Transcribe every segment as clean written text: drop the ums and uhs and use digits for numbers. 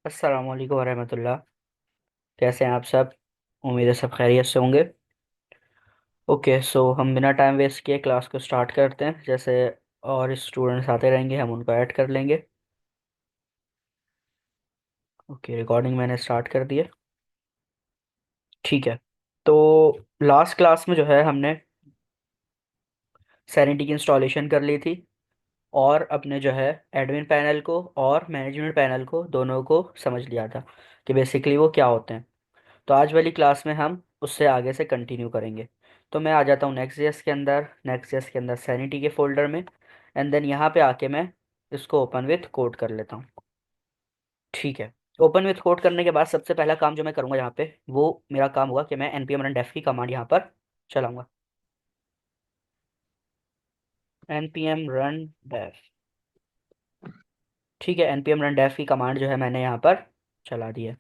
अस्सलाम वालेकुम वरहमतुल्लाह। कैसे हैं आप सब? उम्मीद है सब खैरियत से होंगे। ओके, सो हम बिना टाइम वेस्ट किए क्लास को स्टार्ट करते हैं। जैसे और स्टूडेंट्स आते रहेंगे हम उनको ऐड कर लेंगे। ओके, रिकॉर्डिंग मैंने स्टार्ट कर दी है। ठीक है। तो लास्ट क्लास में जो है हमने सैनिटी की इंस्टॉलेशन कर ली थी, और अपने जो है एडमिन पैनल को और मैनेजमेंट पैनल को दोनों को समझ लिया था कि बेसिकली वो क्या होते हैं। तो आज वाली क्लास में हम उससे आगे से कंटिन्यू करेंगे। तो मैं आ जाता हूँ नेक्स्ट जेएस के अंदर सैनिटी के फोल्डर में। एंड देन यहाँ पे आके मैं इसको ओपन विथ कोड कर लेता हूँ। ठीक है। ओपन विथ कोड करने के बाद सबसे पहला काम जो मैं करूँगा यहाँ पे, वो मेरा काम होगा कि मैं npm run dev की कमांड यहाँ पर चलाऊंगा। npm run dev। ठीक है, npm run dev की कमांड जो है मैंने यहाँ पर चला दी है।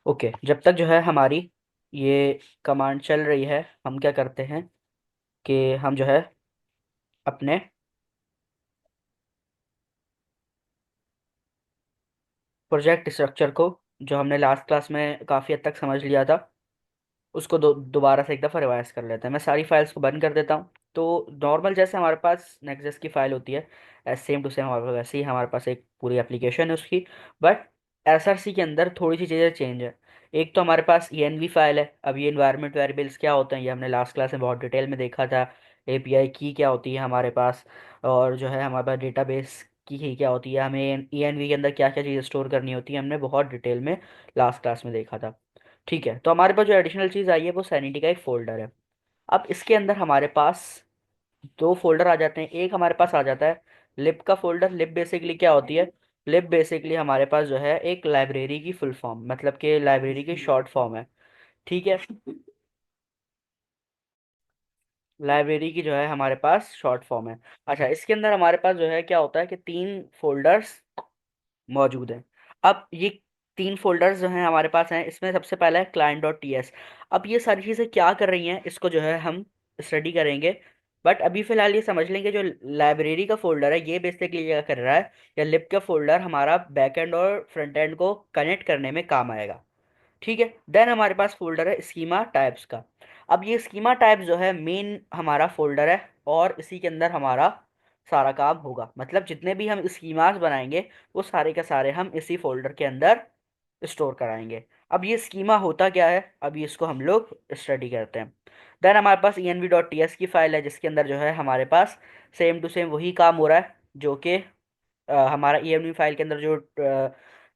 ओके, जब तक जो है हमारी ये कमांड चल रही है, हम क्या करते हैं कि हम जो है अपने प्रोजेक्ट स्ट्रक्चर को, जो हमने लास्ट क्लास में काफ़ी हद तक समझ लिया था, उसको दोबारा से एक दफ़ा रिवाइज कर लेते हैं। मैं सारी फाइल्स को बंद कर देता हूँ। तो नॉर्मल जैसे हमारे पास नेक्स्ट की फ़ाइल होती है, सेम टू सेम हमारे पास वैसे ही हमारे पास एक पूरी एप्लीकेशन है उसकी। बट एसआरसी के अंदर थोड़ी सी चीज़ें चेंज है। एक तो हमारे पास env फाइल है। अब ये इन्वायरमेंट वेरिएबल्स क्या होते हैं ये हमने लास्ट क्लास में बहुत डिटेल में देखा था। एपीआई की क्या होती है हमारे पास, और जो है हमारे पास डेटाबेस की क्या होती है, हमें env के अंदर क्या क्या चीज़ें स्टोर करनी होती है, हमने बहुत डिटेल में लास्ट क्लास में देखा था। ठीक है, तो हमारे पास जो एडिशनल चीज़ आई है वो सैनिटी का एक फोल्डर है। अब इसके अंदर हमारे पास दो फोल्डर आ जाते हैं। एक हमारे पास आ जाता है लिब का फोल्डर। लिब बेसिकली क्या होती है? लिब बेसिकली हमारे पास जो है एक लाइब्रेरी की फुल फॉर्म, मतलब कि लाइब्रेरी की शॉर्ट फॉर्म है। ठीक है, लाइब्रेरी की जो है हमारे पास शॉर्ट फॉर्म है। अच्छा, इसके अंदर हमारे पास जो है क्या होता है कि तीन फोल्डर्स मौजूद हैं। अब ये तीन फोल्डर्स जो हैं हमारे पास हैं, इसमें सबसे पहला है client.ts। अब ये सारी चीज़ें क्या कर रही हैं इसको जो है हम स्टडी करेंगे। बट अभी फिलहाल ये समझ लेंगे, जो लाइब्रेरी का फोल्डर है ये बेसिकली क्या कर रहा है, या लिब का फोल्डर हमारा बैक एंड और फ्रंट एंड को कनेक्ट करने में काम आएगा। ठीक है, देन हमारे पास फोल्डर है स्कीमा टाइप्स का। अब ये स्कीमा टाइप्स जो है मेन हमारा फोल्डर है, और इसी के अंदर हमारा सारा काम होगा। मतलब जितने भी हम स्कीमास बनाएंगे वो सारे के सारे हम इसी फोल्डर के अंदर स्टोर कराएंगे। अब ये स्कीमा होता क्या है, अभी इसको हम लोग स्टडी करते हैं। देन हमारे पास env.ts की फाइल है, जिसके अंदर जो है हमारे पास सेम टू सेम वही काम हो रहा है जो कि हमारा env फाइल के अंदर जो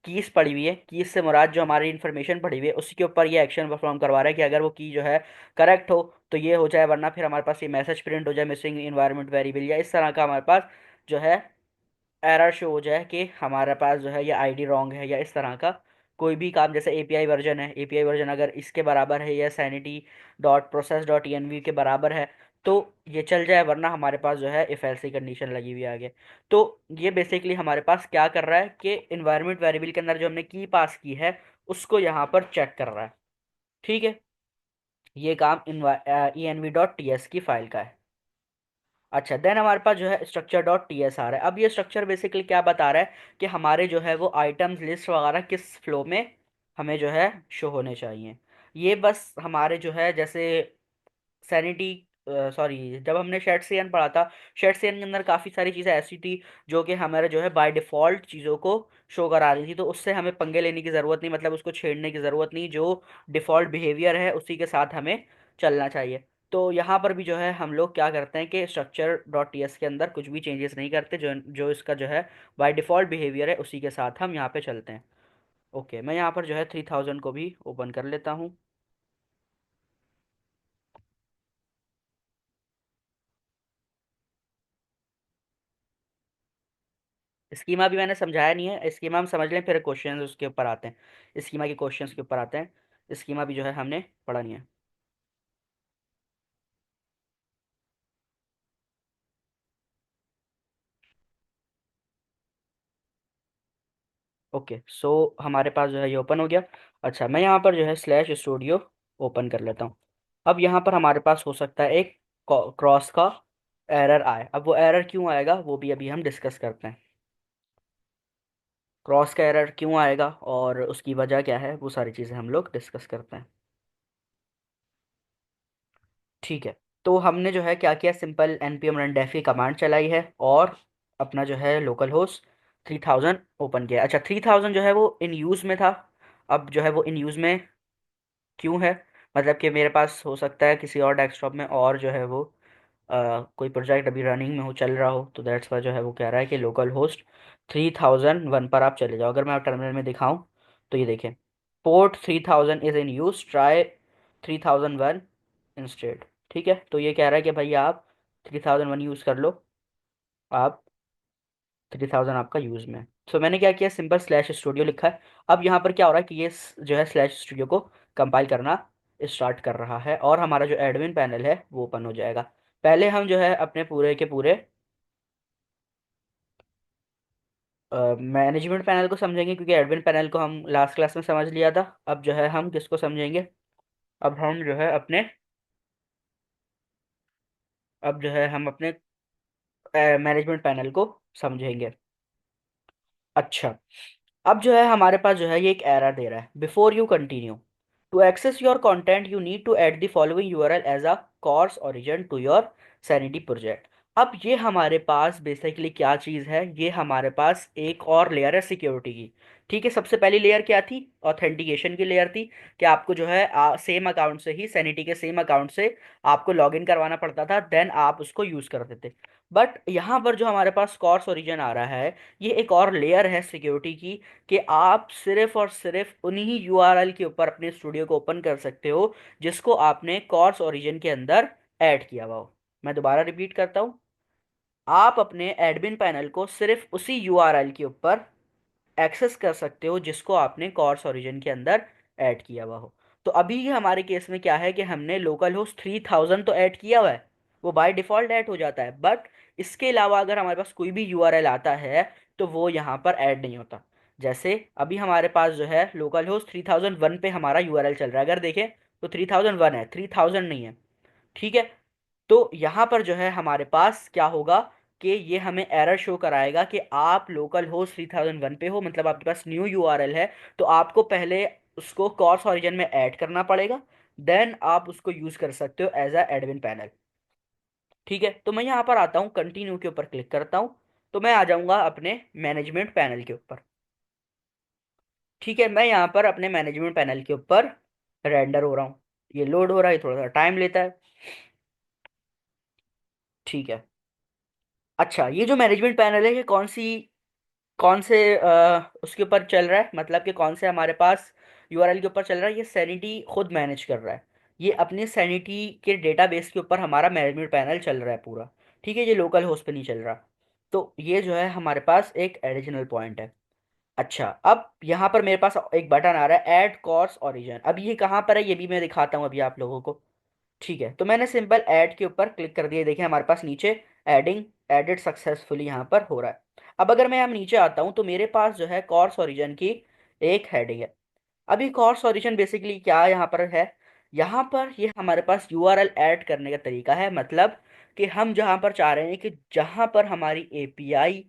कीज पड़ी हुई है, कीज से मुराद जो हमारी इन्फॉर्मेशन पड़ी हुई है उसी के ऊपर ये एक्शन परफॉर्म करवा रहा है कि अगर वो की जो है करेक्ट हो तो ये हो जाए, वरना फिर हमारे पास ये मैसेज प्रिंट हो जाए मिसिंग इन्वायरमेंट वेरिएबल, या इस तरह का हमारे पास जो है एरर शो हो जाए कि हमारे पास जो है ये आईडी रॉन्ग है, या इस तरह का कोई भी काम। जैसे एपीआई वर्जन है, एपीआई वर्जन अगर इसके बराबर है या sanity.process.env के बराबर है तो ये चल जाए, वरना हमारे पास जो है इफ एल्स कंडीशन लगी हुई है आगे। तो ये बेसिकली हमारे पास क्या कर रहा है कि इन्वायरमेंट वेरिएबल के अंदर जो हमने की पास की है उसको यहाँ पर चेक कर रहा है। ठीक है, ये काम env.ts की फाइल का है। अच्छा, देन हमारे पास जो है structure.ts आ रहा है। अब ये स्ट्रक्चर बेसिकली क्या बता रहा है कि हमारे जो है वो आइटम्स लिस्ट वगैरह किस फ्लो में हमें जो है शो होने चाहिए। ये बस हमारे जो है जैसे सैनिटी, सॉरी, जब हमने शेड सीएन पढ़ा था, शेड सीएन के अंदर काफ़ी सारी चीज़ें ऐसी थी जो कि हमारे जो है बाय डिफ़ॉल्ट चीज़ों को शो करा रही थी, तो उससे हमें पंगे लेने की ज़रूरत नहीं, मतलब उसको छेड़ने की ज़रूरत नहीं। जो डिफ़ॉल्ट बिहेवियर है उसी के साथ हमें चलना चाहिए। तो यहाँ पर भी जो है हम लोग क्या करते हैं कि structure.ts के अंदर कुछ भी चेंजेस नहीं करते, जो जो इसका जो है बाय डिफ़ॉल्ट बिहेवियर है उसी के साथ हम यहाँ पे चलते हैं। ओके, मैं यहाँ पर जो है 3000 को भी ओपन कर लेता हूँ। स्कीमा भी मैंने समझाया नहीं है, स्कीमा हम समझ लें फिर क्वेश्चन उसके ऊपर आते हैं, स्कीमा के क्वेश्चंस के ऊपर आते हैं। स्कीमा भी जो है हमने पढ़ा नहीं है। ओके, सो हमारे पास जो है ये ओपन हो गया। अच्छा, मैं यहाँ पर जो है स्लैश स्टूडियो ओपन कर लेता हूँ। अब यहाँ पर हमारे पास हो सकता है एक क्रॉस का एरर आए। अब वो एरर क्यों आएगा वो भी अभी हम डिस्कस करते हैं। क्रॉस का एरर क्यों आएगा और उसकी वजह क्या है, वो सारी चीज़ें हम लोग डिस्कस करते हैं। ठीक है। तो हमने जो है क्या किया, simple npm run DeFi command चलाई है और अपना जो है लोकल होस्ट 3000 ओपन किया। अच्छा, 3000 जो है वो इन यूज़ में था। अब जो है वो इन यूज़ में क्यों है, मतलब कि मेरे पास हो सकता है किसी और डेस्कटॉप में और जो है वो कोई प्रोजेक्ट अभी रनिंग में हो, चल रहा हो, तो दैट्स वाई जो है वो कह रहा है कि लोकल होस्ट 3001 पर आप चले जाओ। अगर मैं टर्मिनल में दिखाऊं तो ये देखें, port 3000 is in use, try 3001 instead. ठीक है, तो ये कह रहा है कि भाई आप 3001 यूज़ कर लो, आप 3000 आपका यूज़ में है। सो मैंने क्या किया, सिंपल स्लैश स्टूडियो लिखा है। अब यहाँ पर क्या हो रहा है कि ये जो है स्लैश स्टूडियो को कंपाइल करना स्टार्ट कर रहा है और हमारा जो एडमिन पैनल है वो ओपन हो जाएगा। पहले हम जो है अपने पूरे के पूरे मैनेजमेंट पैनल को समझेंगे, क्योंकि एडमिन पैनल को हम लास्ट क्लास में समझ लिया था। अब जो है हम किसको समझेंगे, अब हम जो है अपने अब जो है हम अपने मैनेजमेंट पैनल को समझेंगे। अच्छा, अब जो है हमारे पास जो है ये एक एरर दे रहा है, before you continue to access your content you need to add the following URL as a CORS origin to your Sanity project. अब ये हमारे पास बेसिकली क्या चीज़ है, ये हमारे पास एक और लेयर है सिक्योरिटी की। ठीक है, सबसे पहली लेयर क्या थी, ऑथेंटिकेशन की लेयर थी, कि आपको जो है सेम अकाउंट से ही, सैनिटी के सेम अकाउंट से आपको लॉगिन करवाना पड़ता था, देन आप उसको यूज़ करते थे। बट यहाँ पर जो हमारे पास कोर्स ओरिजिन आ रहा है, ये एक और लेयर है सिक्योरिटी की, कि आप सिर्फ और सिर्फ उन्हीं यूआरएल के ऊपर अपने स्टूडियो को ओपन कर सकते हो जिसको आपने कोर्स ओरिजिन के अंदर ऐड किया हुआ हो। मैं दोबारा रिपीट करता हूँ, आप अपने एडमिन पैनल को सिर्फ उसी यूआरएल के ऊपर एक्सेस कर सकते हो जिसको आपने कॉर्स ओरिजिन के अंदर ऐड किया हुआ हो। तो अभी ये हमारे केस में क्या है कि हमने लोकल होस्ट 3000 तो ऐड किया हुआ है, वो बाय डिफॉल्ट ऐड हो जाता है, बट इसके अलावा अगर हमारे पास कोई भी यूआरएल आता है तो वो यहाँ पर ऐड नहीं होता। जैसे अभी हमारे पास जो है लोकल होस्ट 3001 पे हमारा यूआरएल चल रहा है, अगर देखें तो 3001 है, 3000 नहीं है। ठीक है, तो यहाँ पर जो है हमारे पास क्या होगा कि ये हमें एरर शो कराएगा कि आप लोकल होस्ट 3001 पे हो, मतलब आपके पास न्यू यूआरएल है, तो आपको पहले उसको कॉर्स ओरिजिन में ऐड करना पड़ेगा, देन आप उसको यूज कर सकते हो एज अ एडमिन पैनल। ठीक है, तो मैं यहाँ पर आता हूँ, कंटिन्यू के ऊपर क्लिक करता हूँ, तो मैं आ जाऊंगा अपने मैनेजमेंट पैनल के ऊपर। ठीक है, मैं यहाँ पर अपने मैनेजमेंट पैनल के ऊपर रेंडर हो रहा हूँ, ये लोड हो रहा है, थोड़ा सा टाइम लेता है। ठीक है। अच्छा, ये जो मैनेजमेंट पैनल है ये कौन से उसके ऊपर चल रहा है, मतलब कि कौन से हमारे पास यूआरएल के ऊपर चल रहा है, ये सैनिटी खुद मैनेज कर रहा है। ये अपने सैनिटी के डेटाबेस के ऊपर हमारा मैनेजमेंट पैनल चल रहा है पूरा। ठीक है, ये लोकल होस्ट पे नहीं चल रहा। तो ये जो है हमारे पास एक एडिशनल पॉइंट है। अच्छा, अब यहाँ पर मेरे पास एक बटन आ रहा है, ऐड कोर्स ओरिजिन। अब ये कहाँ पर है ये भी मैं दिखाता हूँ अभी आप लोगों को। ठीक है, तो मैंने सिंपल ऐड के ऊपर क्लिक कर दिया, देखिए हमारे पास नीचे एडिंग एडिट सक्सेसफुली यहाँ पर हो रहा है। अब अगर मैं यहाँ नीचे आता हूँ तो मेरे पास जो है कॉर्स ओरिजिन की एक हेडिंग है। अभी कॉर्स ओरिजिन बेसिकली क्या यहाँ पर है, यहाँ पर ये हमारे पास यूआरएल ऐड करने का तरीका है, मतलब कि हम जहाँ पर चाह रहे हैं कि जहाँ पर हमारी एपीआई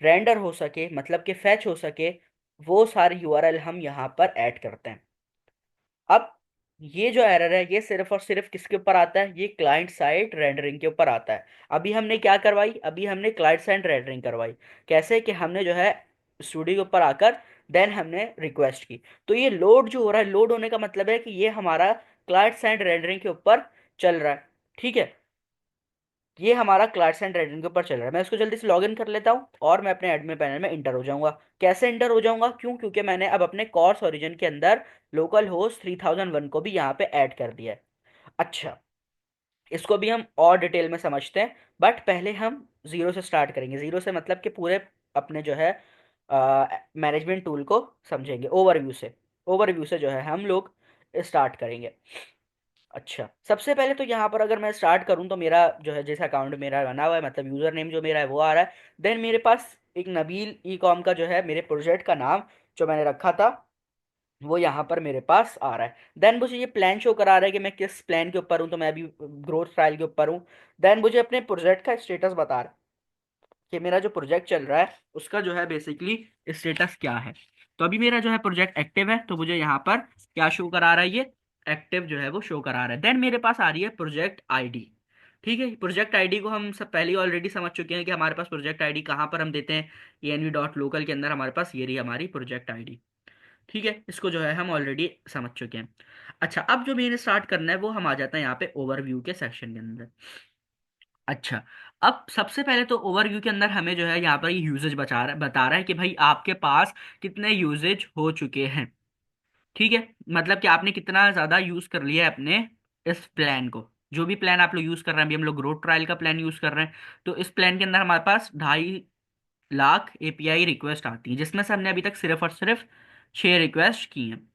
रेंडर हो सके, मतलब कि फैच हो सके, वो सारे यूआरएल हम यहाँ पर ऐड करते हैं। अब ये जो एरर है ये सिर्फ और सिर्फ किसके ऊपर आता है, ये क्लाइंट साइड रेंडरिंग के ऊपर आता है। अभी हमने क्या करवाई, अभी हमने क्लाइंट साइड रेंडरिंग करवाई। कैसे कि हमने जो है स्टूडियो के ऊपर आकर देन हमने रिक्वेस्ट की, तो ये लोड जो हो रहा है, लोड होने का मतलब है कि ये हमारा क्लाइंट साइड रेंडरिंग के ऊपर चल रहा है। ठीक है, ये हमारा क्लास एंड रेडन के ऊपर चल रहा है। मैं इसको जल्दी से लॉगिन कर लेता हूँ और मैं अपने एडमिन पैनल में इंटर हो जाऊंगा। कैसे इंटर हो जाऊंगा, क्यों, क्योंकि मैंने अब अपने कोर्स ओरिजिन के अंदर लोकल होस्ट 3001 को भी यहाँ पे ऐड कर दिया है। अच्छा, इसको भी हम और डिटेल में समझते हैं, बट पहले हम जीरो से स्टार्ट करेंगे। जीरो से मतलब कि पूरे अपने जो है मैनेजमेंट टूल को समझेंगे ओवरव्यू से। ओवरव्यू से जो है हम लोग स्टार्ट करेंगे। अच्छा, सबसे पहले तो यहाँ पर अगर मैं स्टार्ट करूँ तो मेरा जो है जिस अकाउंट मेरा बना हुआ है, मतलब यूज़र नेम जो मेरा है वो आ रहा है। देन मेरे पास एक नबील ई कॉम का जो है मेरे प्रोजेक्ट का नाम जो मैंने रखा था वो यहाँ पर मेरे पास आ रहा है। देन मुझे ये प्लान शो करा रहा है कि मैं किस प्लान के ऊपर हूँ, तो मैं अभी ग्रोथ ट्रायल के ऊपर हूँ। देन मुझे अपने प्रोजेक्ट का स्टेटस बता रहा है कि मेरा जो प्रोजेक्ट चल रहा है उसका जो है बेसिकली स्टेटस क्या है। तो अभी मेरा जो है प्रोजेक्ट एक्टिव है, तो मुझे यहाँ पर क्या शो करा रहा है, ये एक्टिव जो है वो शो करा रहा है। देन मेरे पास आ रही है प्रोजेक्ट आईडी। ठीक है, प्रोजेक्ट आईडी को हम सब पहले ही ऑलरेडी समझ चुके हैं कि हमारे पास प्रोजेक्ट आईडी कहाँ पर हम देते हैं, env.local के अंदर हमारे पास ये रही हमारी प्रोजेक्ट आईडी। ठीक है, इसको जो है हम ऑलरेडी समझ चुके हैं। अच्छा, अब जो मेन स्टार्ट करना है वो हम आ जाते हैं यहाँ पे ओवरव्यू के सेक्शन के अंदर। अच्छा, अब सबसे पहले तो ओवरव्यू के अंदर हमें जो है यहाँ पर यूजेज बता रहा है कि भाई आपके पास कितने यूजेज हो चुके हैं। ठीक है, मतलब कि आपने कितना ज़्यादा यूज़ कर लिया है अपने इस प्लान को। जो भी प्लान आप लोग यूज़ कर रहे हैं, अभी हम लोग ग्रोथ ट्रायल का प्लान यूज़ कर रहे हैं, तो इस प्लान के अंदर हमारे पास 2.5 लाख एपीआई रिक्वेस्ट आती है, जिसमें से हमने अभी तक सिर्फ और सिर्फ 6 रिक्वेस्ट की हैं।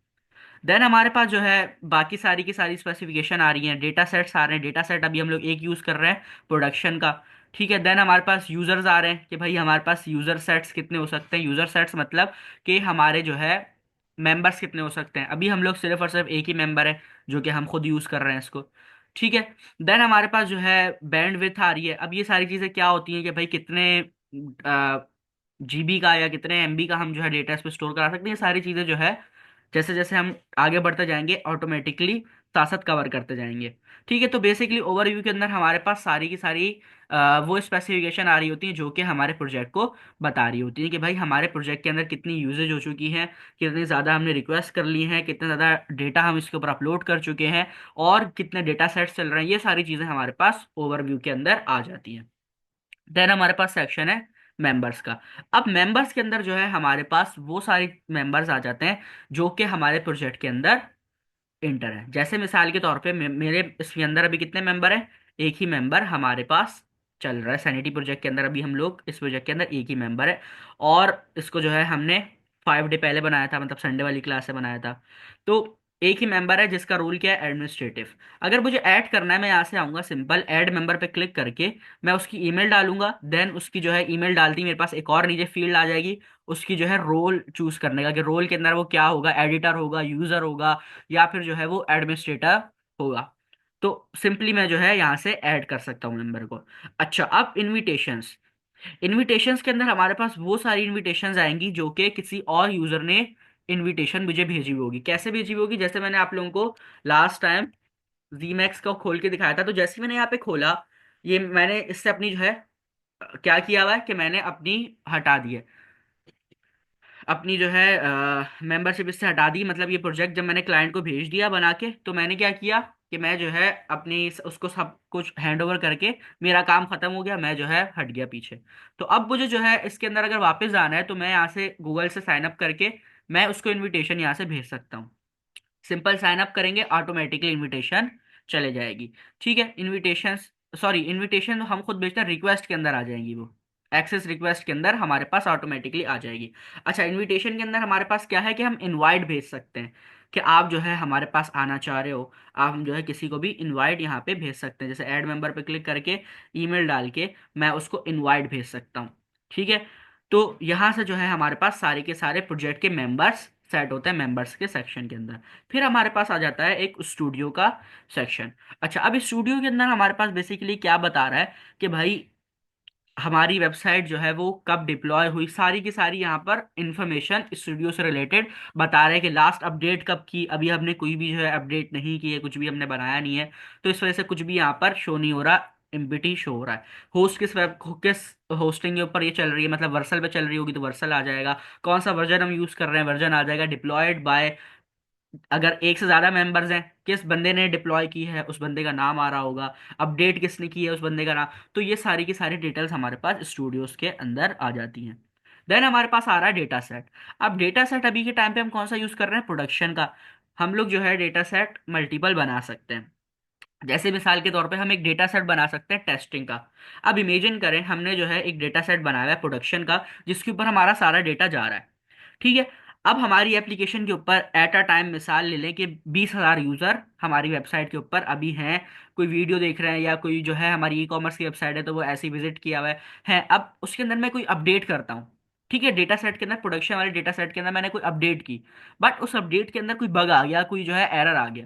देन हमारे पास जो है बाकी सारी की सारी स्पेसिफिकेशन आ रही हैं, डेटा सेट्स आ रहे हैं। डेटा सेट अभी हम लोग एक यूज़ कर रहे हैं प्रोडक्शन का। ठीक है, देन हमारे पास यूज़र्स आ रहे हैं कि भाई हमारे पास यूज़र सेट्स कितने हो सकते हैं। यूज़र सेट्स मतलब कि हमारे जो है मेंबर्स कितने हो सकते हैं। अभी हम लोग सिर्फ और सिर्फ एक ही मेंबर है जो कि हम खुद यूज़ कर रहे हैं इसको। ठीक है, देन हमारे पास जो है बैंड विथ आ रही है। अब ये सारी चीज़ें क्या होती हैं कि भाई कितने जीबी का या कितने एमबी का हम जो है डेटा इस पे स्टोर करा सकते हैं। ये सारी चीज़ें जो है जैसे जैसे हम आगे बढ़ते जाएंगे ऑटोमेटिकली साथ साथ कवर करते जाएंगे। ठीक है, तो बेसिकली ओवरव्यू के अंदर हमारे पास सारी की सारी वो स्पेसिफिकेशन आ रही होती है जो कि हमारे प्रोजेक्ट को बता रही होती है कि भाई हमारे प्रोजेक्ट के अंदर कितनी यूजेज हो चुकी है, कितनी ज़्यादा हमने रिक्वेस्ट कर ली हैं, कितना ज़्यादा डेटा हम इसके ऊपर अपलोड कर चुके हैं, और कितने डेटा सेट्स चल रहे हैं। ये सारी चीज़ें हमारे पास ओवरव्यू के अंदर आ जाती हैं। देन हमारे पास सेक्शन है मेंबर्स का। अब मेंबर्स के अंदर जो है हमारे पास वो सारे मेंबर्स आ जाते हैं जो कि हमारे प्रोजेक्ट के अंदर इंटर है। जैसे मिसाल के तौर पे मेरे इसके अंदर अभी कितने मेंबर हैं, एक ही मेंबर हमारे पास चल रहा है सैनिटी प्रोजेक्ट के अंदर। अभी हम लोग इस प्रोजेक्ट के अंदर एक ही मेंबर है, और इसको जो है हमने 5 डे पहले बनाया था, मतलब संडे वाली क्लास से बनाया था। तो एक ही मेंबर है जिसका रोल क्या है, एडमिनिस्ट्रेटिव। अगर मुझे ऐड करना है, मैं यहाँ से आऊँगा, सिंपल ऐड मेंबर पे क्लिक करके मैं उसकी ईमेल डालूंगा। देन उसकी जो है ईमेल डालती ही मेरे पास एक और नीचे फील्ड आ जाएगी उसकी जो है रोल चूज करने का, कि रोल के अंदर वो क्या होगा, एडिटर होगा, यूजर होगा, या फिर जो है वो एडमिनिस्ट्रेटर होगा। तो सिंपली मैं जो है यहाँ से ऐड कर सकता हूँ मेंबर को। अच्छा, अब इनविटेशंस। इनविटेशंस के अंदर हमारे पास वो सारी इनविटेशंस आएंगी जो कि किसी और यूजर ने इनविटेशन मुझे भेजी हुई होगी। कैसे भेजी हुई होगी, जैसे मैंने आप लोगों को लास्ट टाइम वीमैक्स को खोल के दिखाया था, तो जैसे ही मैंने यहाँ पे खोला, ये मैंने इससे अपनी जो है क्या किया हुआ है कि मैंने अपनी हटा दी है, अपनी जो है मेंबरशिप इससे हटा दी। मतलब ये प्रोजेक्ट जब मैंने क्लाइंट को भेज दिया बना के, तो मैंने क्या किया कि मैं जो है अपनी उसको सब कुछ हैंड ओवर करके मेरा काम खत्म हो गया, मैं जो है हट गया पीछे। तो अब मुझे जो है इसके अंदर अगर वापस आना है, तो मैं यहाँ से गूगल से साइन अप करके मैं उसको इनविटेशन यहाँ से भेज सकता हूँ। सिंपल साइन अप करेंगे, ऑटोमेटिकली इनविटेशन चले जाएगी। ठीक है, इनविटेशन, सॉरी इनविटेशन हम खुद भेजते हैं, रिक्वेस्ट के अंदर आ जाएंगी वो, एक्सेस रिक्वेस्ट के अंदर हमारे पास ऑटोमेटिकली आ जाएगी। अच्छा, इनविटेशन के अंदर हमारे पास क्या है कि हम इनवाइट भेज सकते हैं, कि आप जो है हमारे पास आना चाह रहे हो, आप जो है किसी को भी इनवाइट यहाँ पे भेज सकते हैं। जैसे ऐड मेंबर पे क्लिक करके ईमेल डाल के मैं उसको इनवाइट भेज सकता हूँ। ठीक है, तो यहाँ से जो है हमारे पास सारे के सारे प्रोजेक्ट के मेंबर्स सेट होते हैं मेंबर्स के सेक्शन के अंदर। फिर हमारे पास आ जाता है एक स्टूडियो का सेक्शन। अच्छा, अब इस स्टूडियो के अंदर हमारे पास बेसिकली क्या बता रहा है कि भाई हमारी वेबसाइट जो है वो कब डिप्लॉय हुई, सारी की सारी यहाँ पर इंफॉर्मेशन स्टूडियो से रिलेटेड बता रहे हैं कि लास्ट अपडेट कब की। अभी हमने कोई भी जो है अपडेट नहीं की है, कुछ भी हमने बनाया नहीं है, तो इस वजह से कुछ भी यहाँ पर शो नहीं हो रहा, एमबीटी शो हो रहा है। होस्ट किस होस्टिंग के ऊपर ये चल रही है, मतलब वर्सल पे चल रही होगी तो वर्सल आ जाएगा, कौन सा वर्जन हम यूज़ कर रहे हैं वर्जन आ जाएगा, डिप्लॉयड बाय, अगर एक से ज्यादा मेंबर्स हैं, किस बंदे ने डिप्लॉय की है उस बंदे का नाम आ रहा होगा, अपडेट किसने की है उस बंदे का नाम। तो ये सारी की सारी डिटेल्स हमारे पास स्टूडियोज के अंदर आ जाती हैं। देन हमारे पास आ रहा है डेटा सेट। अब डेटा सेट अभी के टाइम पे हम कौन सा यूज कर रहे हैं, प्रोडक्शन का। हम लोग जो है डेटा सेट मल्टीपल बना सकते हैं। जैसे मिसाल के तौर पे हम एक डेटा सेट बना सकते हैं टेस्टिंग का। अब इमेजिन करें हमने जो है एक डेटा सेट बनाया है प्रोडक्शन का, जिसके ऊपर हमारा सारा डेटा जा रहा है। ठीक है, अब हमारी एप्लीकेशन के ऊपर एट अ टाइम मिसाल ले लें कि 20,000 यूज़र हमारी वेबसाइट के ऊपर अभी हैं, कोई वीडियो देख रहे हैं, या कोई जो है हमारी ई कॉमर्स की वेबसाइट है तो वो ऐसे ही विजिट किया हुआ है। अब उसके अंदर मैं कोई अपडेट करता हूँ। ठीक है, डेटा सेट के अंदर, प्रोडक्शन वाले डेटा सेट के अंदर मैंने कोई अपडेट की, बट उस अपडेट के अंदर कोई बग आ गया, कोई जो है एरर आ गया।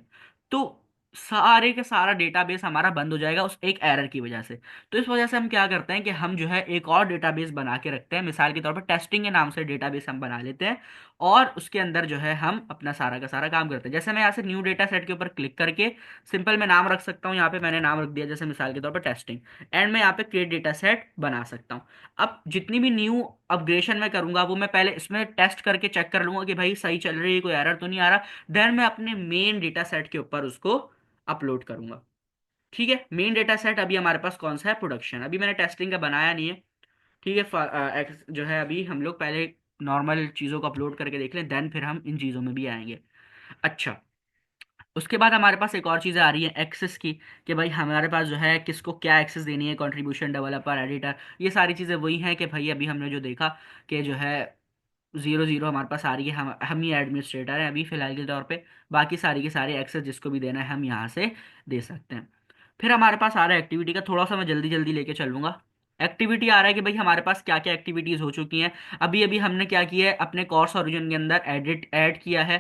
तो सारे का सारा डेटाबेस हमारा बंद हो जाएगा उस एक एरर की वजह से। तो इस वजह से हम क्या करते हैं कि हम जो है एक और डेटाबेस बना के रखते हैं, मिसाल के तौर पर टेस्टिंग के नाम से डेटाबेस हम बना लेते हैं, और उसके अंदर जो है हम अपना सारा का सारा काम करते हैं। जैसे मैं यहाँ से न्यू डेटा सेट के ऊपर क्लिक करके सिंपल मैं नाम रख सकता हूँ, यहाँ पे मैंने नाम रख दिया जैसे मिसाल के तौर पर टेस्टिंग, एंड मैं यहाँ पे क्रिएट डेटा सेट बना सकता हूँ। अब जितनी भी न्यू अपग्रेडेशन मैं करूंगा वो मैं पहले इसमें टेस्ट करके चेक कर लूंगा कि भाई सही चल रही है, कोई एरर तो नहीं आ रहा, देन मैं अपने मेन डेटा सेट के ऊपर उसको अपलोड करूंगा। ठीक है, मेन डेटा सेट अभी हमारे पास कौन सा है, प्रोडक्शन, अभी मैंने टेस्टिंग का बनाया नहीं है। ठीक है, जो है अभी हम लोग पहले नॉर्मल चीज़ों को अपलोड करके देख लें, देन फिर हम इन चीज़ों में भी आएंगे। अच्छा, उसके बाद हमारे पास एक और चीज़ें आ रही हैं एक्सेस की, कि भाई हमारे पास जो है किसको क्या एक्सेस देनी है, कंट्रीब्यूशन, डेवलपर, एडिटर, ये सारी चीज़ें वही हैं कि भाई अभी हमने जो देखा कि जो है 0 0 हमारे पास आ रही है, हम ही एडमिनिस्ट्रेटर हैं अभी फिलहाल के तौर पे, बाकी सारी की सारी एक्सेस जिसको भी देना है हम यहाँ से दे सकते हैं। फिर हमारे पास आ रहा है एक्टिविटी का, थोड़ा सा मैं जल्दी जल्दी लेके चलूंगा। एक्टिविटी आ रहा है कि भाई हमारे पास क्या क्या एक्टिविटीज़ हो चुकी हैं। अभी अभी हमने क्या किया है, अपने कोर्स ओरिजिन के अंदर एडिट ऐड किया है।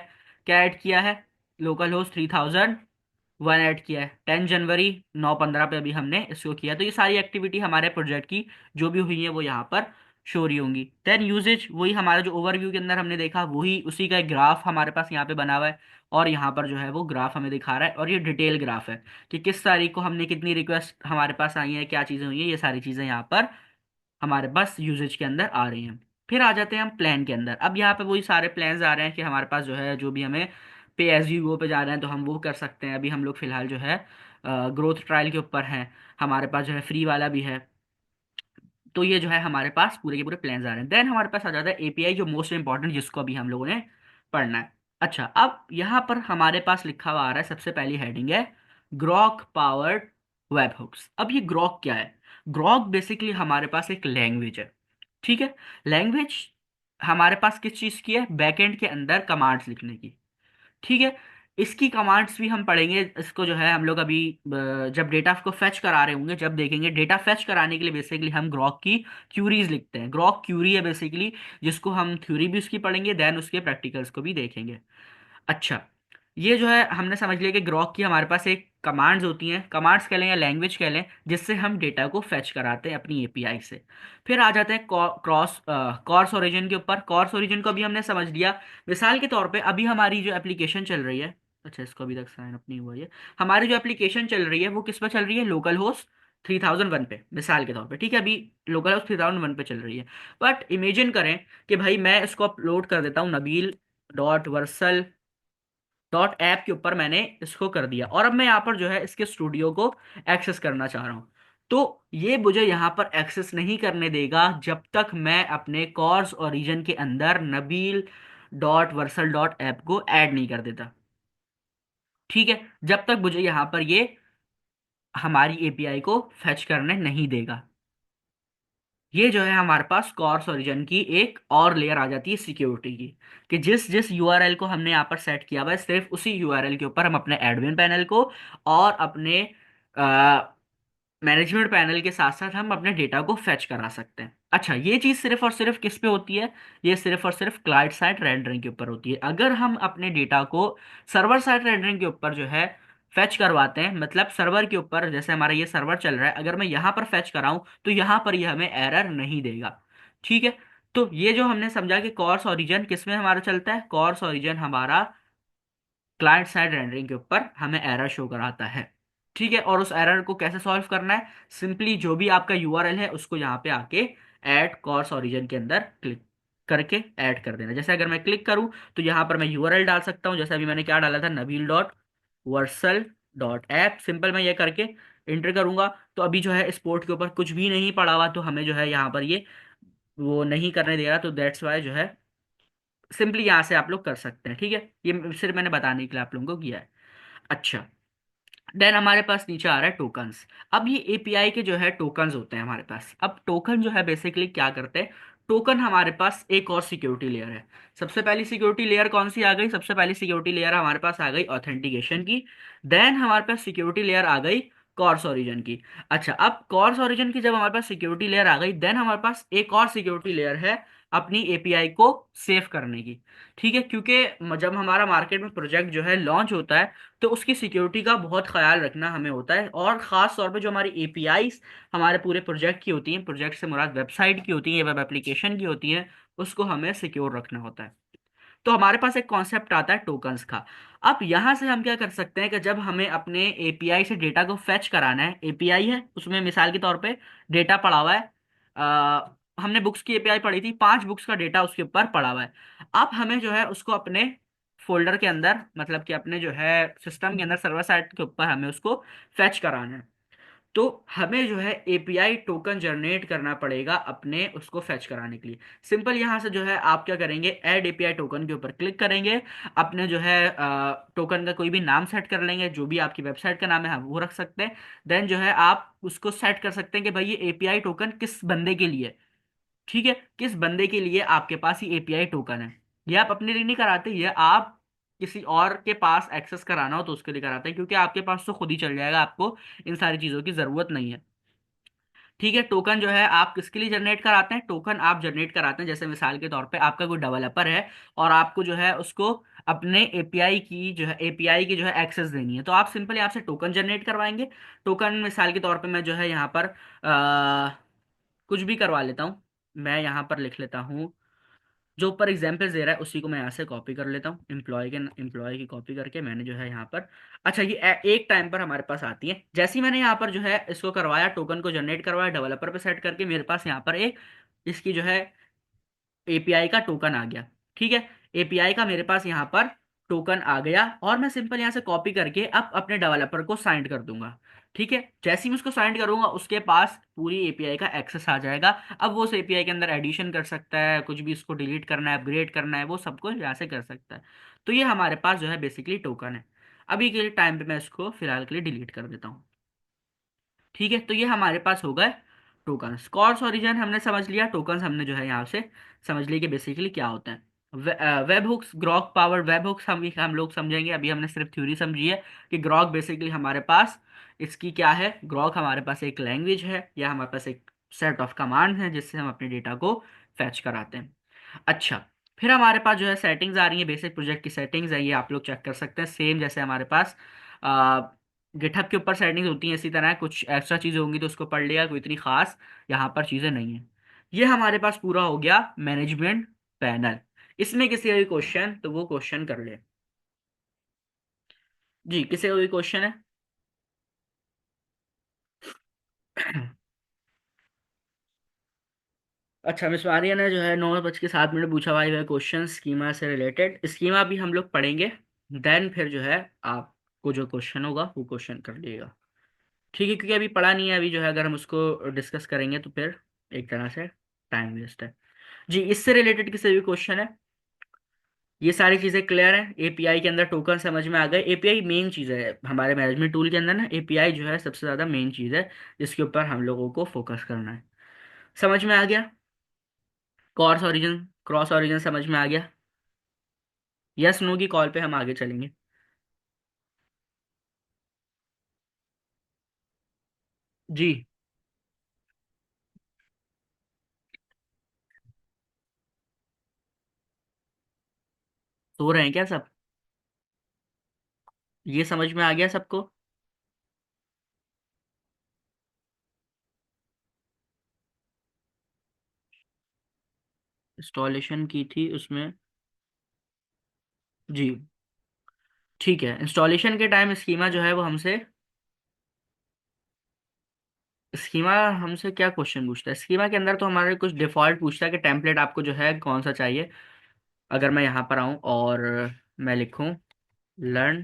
क्या ऐड किया है, लोकल होस्ट 3001 ऐड किया है 10 जनवरी 9:15 पे अभी हमने इसको किया। तो ये सारी एक्टिविटी हमारे प्रोजेक्ट की जो भी हुई है वो यहाँ पर शो रही होंगी। देन यूजेज, वही हमारा जो ओवरव्यू के अंदर हमने देखा वही उसी का एक ग्राफ हमारे पास यहाँ पे बना हुआ है, और यहाँ पर जो है वो ग्राफ हमें दिखा रहा है, और ये डिटेल ग्राफ है कि किस तारीख को हमने कितनी रिक्वेस्ट हमारे पास आई है, क्या चीज़ें हुई हैं, ये सारी चीज़ें यहाँ पर हमारे पास यूजेज के अंदर आ रही हैं। फिर आ जाते हैं हम प्लान के अंदर। अब यहाँ पे वही सारे प्लान्स आ रहे हैं कि हमारे पास जो है जो भी हमें पे एज यू गो पे जा रहे हैं तो हम वो कर सकते हैं। अभी हम लोग फिलहाल जो है ग्रोथ ट्रायल के ऊपर हैं, हमारे पास जो है फ्री वाला भी है। तो ये जो है हमारे पास पूरे के पूरे प्लान्स आ रहे हैं। देन हमारे पास आ जाता है एपीआई, जो मोस्ट इंपॉर्टेंट, जिसको अभी हम लोगों ने पढ़ना है। अच्छा, अब यहाँ पर हमारे पास लिखा हुआ आ रहा है, सबसे पहली हेडिंग है ग्रॉक पावर्ड वेब हुक्स। अब ये ग्रॉक क्या है, ग्रॉक बेसिकली हमारे पास एक लैंग्वेज है। ठीक है, लैंग्वेज हमारे पास किस चीज़ की है, बैकएंड के अंदर कमांड्स लिखने की। ठीक है, इसकी कमांड्स भी हम पढ़ेंगे। इसको जो है हम लोग अभी जब डेटा को फेच करा रहे होंगे जब देखेंगे। डेटा फेच कराने के लिए बेसिकली हम ग्रॉक की क्यूरीज लिखते हैं। ग्रॉक क्यूरी है बेसिकली, जिसको हम थ्योरी भी उसकी पढ़ेंगे, देन उसके प्रैक्टिकल्स को भी देखेंगे। अच्छा, ये जो है हमने समझ लिया कि ग्रॉक की हमारे पास एक कमांड्स होती हैं, कमांड्स कह लें या लैंग्वेज कह लें, जिससे हम डेटा को फेच कराते हैं अपनी एपीआई से। फिर आ जाते हैं कॉर्स ओरिजिन के ऊपर। कॉर्स ओरिजिन को भी हमने समझ लिया। मिसाल के तौर पे अभी हमारी जो एप्लीकेशन चल रही है, अच्छा इसको अभी तक साइन अप नहीं हुआ है, हमारी जो एप्लीकेशन चल रही है वो किस पे चल रही है, लोकल होस्ट 3001 पे, मिसाल के तौर पे। ठीक है, अभी लोकल होस्ट 3001 पे चल रही है। बट इमेजिन करें कि भाई मैं इसको अपलोड कर देता हूँ nabeel.versal डॉट ऐप के ऊपर, मैंने इसको कर दिया, और अब मैं यहाँ पर जो है इसके स्टूडियो को एक्सेस करना चाह रहा हूँ। तो ये मुझे यहाँ पर एक्सेस नहीं करने देगा जब तक मैं अपने कॉर्स और रीजन के अंदर nabeel.versal.app को ऐड नहीं कर देता। ठीक है, जब तक मुझे यहाँ पर ये हमारी एपीआई को फेच करने नहीं देगा। ये जो है हमारे पास कॉर्स ओरिजिन की एक और लेयर आ जाती है सिक्योरिटी की, कि जिस जिस यूआरएल को हमने यहाँ पर सेट किया हुआ है सिर्फ उसी यूआरएल के ऊपर हम अपने एडमिन पैनल को और अपने मैनेजमेंट पैनल के साथ साथ हम अपने डेटा को फेच करा सकते हैं। अच्छा, ये चीज़ सिर्फ और सिर्फ किस पे होती है, ये सिर्फ और सिर्फ क्लाइंट साइड रेंडरिंग के ऊपर होती है। अगर हम अपने डेटा को सर्वर साइड रेंडरिंग के ऊपर जो है फेच करवाते हैं, मतलब सर्वर के ऊपर, जैसे हमारा ये सर्वर चल रहा है, अगर मैं यहाँ पर फेच कराऊं तो यहाँ पर ये हमें एरर नहीं देगा। ठीक है, तो ये जो हमने समझा कि कॉर्स ओरिजिन किस में हमारा चलता है, कॉर्स ओरिजिन हमारा क्लाइंट साइड रेंडरिंग के ऊपर हमें एरर शो कराता है। ठीक है, और उस एरर को कैसे सॉल्व करना है, सिंपली जो भी आपका यूआरएल है उसको यहाँ पे आके ऐड कोर्स ओरिजिन के अंदर क्लिक करके ऐड कर देना। जैसे अगर मैं क्लिक करूँ तो यहाँ पर मैं यूआरएल डाल सकता हूँ, जैसे अभी मैंने क्या डाला था, nabeel.versal.app, सिंपल मैं ये करके इंटर करूंगा तो अभी जो है इस पोर्ट के ऊपर कुछ भी नहीं पड़ा हुआ, तो हमें जो है यहाँ पर ये वो नहीं करने दे रहा, तो दैट्स वाई जो है सिंपली यहाँ से आप लोग कर सकते हैं। ठीक है, ये सिर्फ मैंने बताने के लिए आप लोगों को किया है। अच्छा, देन हमारे पास नीचे आ रहा है टोकन्स। अब ये एपीआई के जो है टोकन्स होते हैं हमारे पास। अब टोकन जो है बेसिकली क्या करते हैं, टोकन हमारे पास एक और सिक्योरिटी लेयर है। सबसे पहली सिक्योरिटी लेयर कौन सी आ गई, सबसे पहली सिक्योरिटी लेयर हमारे पास आ गई ऑथेंटिकेशन की। देन हमारे पास सिक्योरिटी लेयर आ गई कॉर्स ओरिजिन की। अच्छा, अब कॉर्स ओरिजिन की जब हमारे पास सिक्योरिटी लेयर आ गई, देन हमारे पास एक और सिक्योरिटी लेयर है अपनी एपीआई को सेव करने की। ठीक है, क्योंकि जब हमारा मार्केट में प्रोजेक्ट जो है लॉन्च होता है तो उसकी सिक्योरिटी का बहुत ख्याल रखना हमें होता है, और ख़ास तौर पे जो हमारी एपीआई हमारे पूरे प्रोजेक्ट की होती हैं, प्रोजेक्ट से मुराद वेबसाइट की होती है, वेब एप्लीकेशन की होती है, उसको हमें सिक्योर रखना होता है। तो हमारे पास एक कॉन्सेप्ट आता है टोकन्स का। अब यहाँ से हम क्या कर सकते हैं कि जब हमें अपने एपीआई से डेटा को फेच कराना है, एपीआई है उसमें मिसाल के तौर पे डेटा पड़ा हुआ है, हमने बुक्स की एपीआई पढ़ी थी, 5 बुक्स का डेटा उसके ऊपर पड़ा हुआ है। अब हमें जो है उसको अपने फोल्डर के अंदर, मतलब कि अपने जो है सिस्टम के अंदर सर्वर साइड के ऊपर हमें उसको फेच कराना है। तो हमें जो है एपीआई टोकन जनरेट करना पड़ेगा अपने उसको फेच कराने के लिए। सिंपल यहाँ से जो है आप क्या करेंगे, ऐड एपीआई टोकन के ऊपर क्लिक करेंगे, अपने जो है टोकन का कोई भी नाम सेट कर लेंगे, जो भी आपकी वेबसाइट का नाम है हम वो रख सकते हैं। देन जो है आप उसको सेट कर सकते हैं कि भाई ये एपीआई टोकन किस बंदे के लिए, ठीक है, किस बंदे के लिए आपके पास ये एपीआई टोकन है। ये आप अपने लिए नहीं कराते, ये आप किसी और के पास एक्सेस कराना हो तो उसके लिए कराते हैं, क्योंकि आपके पास तो खुद ही चल जाएगा, आपको इन सारी चीज़ों की ज़रूरत नहीं है। ठीक है, टोकन जो है आप किसके लिए जनरेट कराते हैं, टोकन आप जनरेट कराते हैं जैसे मिसाल के तौर पे आपका कोई डेवलपर है और आपको जो है उसको अपने एपीआई की जो है एक्सेस देनी है, तो आप सिंपली आपसे टोकन जनरेट करवाएंगे। टोकन मिसाल के तौर पे मैं जो है यहाँ पर कुछ भी करवा लेता हूँ। मैं यहाँ पर लिख लेता हूँ, जो ऊपर एग्जाम्पल दे रहा है उसी को मैं यहाँ से कॉपी कर लेता हूँ, एम्प्लॉय की कॉपी करके मैंने जो है यहाँ पर, अच्छा ये एक टाइम पर हमारे पास आती है। जैसे ही मैंने यहाँ पर जो है इसको करवाया, टोकन को जनरेट करवाया, डेवलपर पे सेट करके मेरे पास यहाँ पर एक इसकी जो है एपीआई का टोकन आ गया। ठीक है, एपीआई का मेरे पास यहाँ पर टोकन आ गया, और मैं सिंपल यहाँ से कॉपी करके अब अपने डेवलपर को साइंड कर दूंगा। ठीक है, जैसे ही मैं उसको साइंड करूंगा उसके पास पूरी एपीआई का एक्सेस आ जाएगा। अब वो उस एपीआई के अंदर एडिशन कर सकता है, कुछ भी उसको डिलीट करना है, अपग्रेड करना है, वो सब कुछ यहाँ से कर सकता है। तो ये हमारे पास जो है बेसिकली टोकन है। अभी के लिए टाइम पे मैं इसको फिलहाल के लिए डिलीट कर देता हूँ। ठीक है, तो ये हमारे पास हो गए टोकन्स। कॉर्स ओरिजिन हमने समझ लिया, टोकन्स हमने जो है यहाँ से समझ लिया कि बेसिकली क्या होता है। Web hooks, GROQ power web hooks हम लोग समझेंगे, अभी हमने सिर्फ थ्योरी समझी है कि ग्रॉक बेसिकली हमारे पास इसकी क्या है। ग्रॉक हमारे पास एक लैंग्वेज है, या हमारे पास एक सेट ऑफ कमांड है जिससे हम अपने डेटा को फैच कराते हैं। अच्छा, फिर हमारे पास जो है सेटिंग्स आ रही है, बेसिक प्रोजेक्ट की सेटिंग्स है, ये आप लोग चेक कर सकते हैं, सेम जैसे हमारे पास गिटहब के ऊपर सेटिंग्स होती हैं इसी तरह कुछ एक्स्ट्रा चीज़ें होंगी तो उसको पढ़ लिया, कोई इतनी खास यहाँ पर चीज़ें नहीं है। ये हमारे पास पूरा हो गया मैनेजमेंट पैनल। इसमें किसी का भी क्वेश्चन तो वो क्वेश्चन कर ले। जी, किसी का भी क्वेश्चन है? अच्छा, मिस मारिया ने जो है 9:07 पूछा हुआ है क्वेश्चन स्कीमा से रिलेटेड। स्कीमा भी हम लोग पढ़ेंगे, देन फिर जो है आपको जो क्वेश्चन होगा वो क्वेश्चन कर लीजिएगा। ठीक है, क्योंकि अभी पढ़ा नहीं है, अभी जो है अगर हम उसको डिस्कस करेंगे तो फिर एक तरह से टाइम वेस्ट है। जी, इससे रिलेटेड किसी भी क्वेश्चन है? ये सारी चीज़ें क्लियर है, एपीआई के अंदर टोकन समझ में आ गए। एपीआई मेन चीज़ है हमारे मैनेजमेंट टूल के अंदर ना, एपीआई जो है सबसे ज़्यादा मेन चीज़ है जिसके ऊपर हम लोगों को फोकस करना है। समझ में आ गया? क्रॉस ओरिजिन समझ में आ गया? यस नो की कॉल पे हम आगे चलेंगे। जी, सो रहे हैं क्या सब? ये समझ में आ गया सबको? इंस्टॉलेशन की थी उसमें। जी, ठीक है, इंस्टॉलेशन के टाइम स्कीमा जो है वो हमसे, स्कीमा हमसे क्या क्वेश्चन पूछता है, स्कीमा के अंदर तो हमारे कुछ डिफॉल्ट पूछता है कि टेम्पलेट आपको जो है कौन सा चाहिए। अगर मैं यहाँ पर आऊँ और मैं लिखूँ लर्न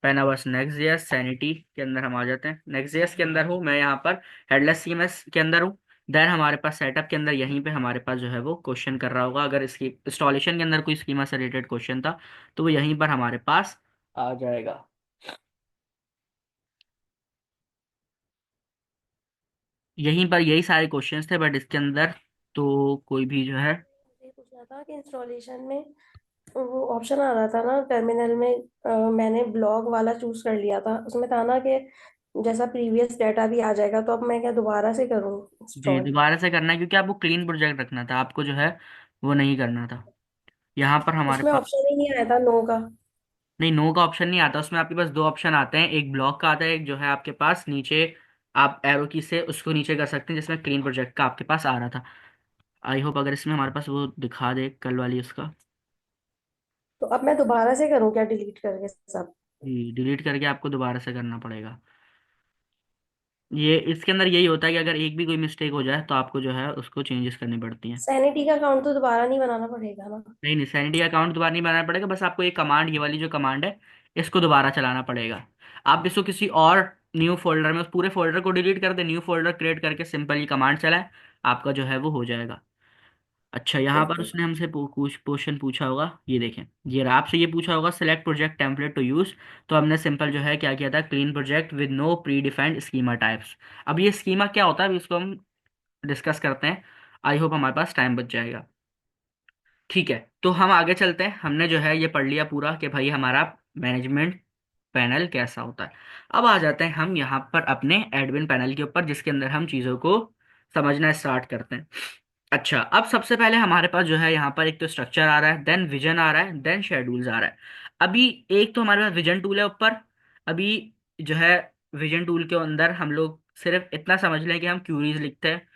पेनावर्स नेक्स्ट जेएस सैनिटी के अंदर हम आ जाते हैं, नेक्स्ट जेएस के अंदर हूँ मैं यहाँ पर, हेडलेस सीएमएस के अंदर हूँ। देन हमारे पास सेटअप के अंदर यहीं पे हमारे पास जो है वो क्वेश्चन कर रहा होगा, अगर इसकी इंस्टॉलेशन के अंदर कोई स्कीमा से रिलेटेड क्वेश्चन था तो वो यहीं पर हमारे पास आ जाएगा। यहीं पर यही सारे क्वेश्चंस थे, बट इसके अंदर तो कोई भी जो है, मुझे ये पूछना था कि इंस्टॉलेशन में वो ऑप्शन आ रहा था ना टर्मिनल में, मैंने ब्लॉग वाला चूज कर लिया था, उसमें था ना कि जैसा प्रीवियस डाटा भी आ जाएगा, तो अब मैं क्या दोबारा से करूँ जी इंस्टॉल? दोबारा से करना है, क्योंकि आपको क्लीन प्रोजेक्ट रखना था, आपको जो है वो नहीं करना था। यहाँ पर हमारे उसमें पास ऑप्शन ही नहीं आया था नो का। नहीं, नो का ऑप्शन नहीं आता उसमें। आपके पास दो ऑप्शन आते हैं, एक ब्लॉक का आता है, एक जो है आपके पास नीचे आप एरो की से उसको नीचे कर सकते हैं, जिसमें क्लीन प्रोजेक्ट का आपके पास आ रहा था। आई होप अगर इसमें हमारे पास वो दिखा दे कल वाली उसका। तो अब मैं दोबारा से करूँ क्या डिलीट करके सब? जी डिलीट करके आपको दोबारा से करना पड़ेगा। ये इसके अंदर यही होता है कि अगर एक भी कोई मिस्टेक हो जाए तो आपको जो है उसको चेंजेस करनी पड़ती हैं। सैनिटी का अकाउंट तो दोबारा नहीं बनाना पड़ेगा ना? नहीं नहीं, सैनिटी अकाउंट दोबारा नहीं बनाना पड़ेगा, बस आपको ये कमांड, ये वाली जो कमांड है इसको दोबारा चलाना पड़ेगा। आप इसको किसी और न्यू फोल्डर में, उस पूरे फोल्डर को डिलीट कर दे, न्यू फोल्डर क्रिएट करके सिंपल ये कमांड चलाएं, आपका जो है वो हो जाएगा। अच्छा, यहाँ पर ओके। उसने हमसे कुछ क्वेश्चन पूछा होगा, ये देखें। ये रहा, आपसे ये पूछा होगा select project template to use. तो हमने सिंपल जो है क्या किया था, clean project with no predefined schema types. अब ये स्कीमा क्या होता है, अभी इसको हम डिस्कस करते हैं। आई होप हमारे पास टाइम बच जाएगा। ठीक है, तो हम आगे चलते हैं। हमने जो है ये पढ़ लिया पूरा कि भाई हमारा मैनेजमेंट पैनल कैसा होता है। अब आ जाते हैं हम यहाँ पर अपने एडमिन पैनल के ऊपर, जिसके अंदर हम चीज़ों को समझना स्टार्ट करते हैं। अच्छा, अब सबसे पहले हमारे पास जो है यहाँ पर एक तो स्ट्रक्चर आ रहा है, देन विजन आ रहा है, देन शेड्यूल्स आ रहा है। अभी एक तो हमारे पास विजन टूल है ऊपर। अभी जो है विजन टूल के अंदर हम लोग सिर्फ इतना समझ लें कि हम क्यूरीज लिखते हैं।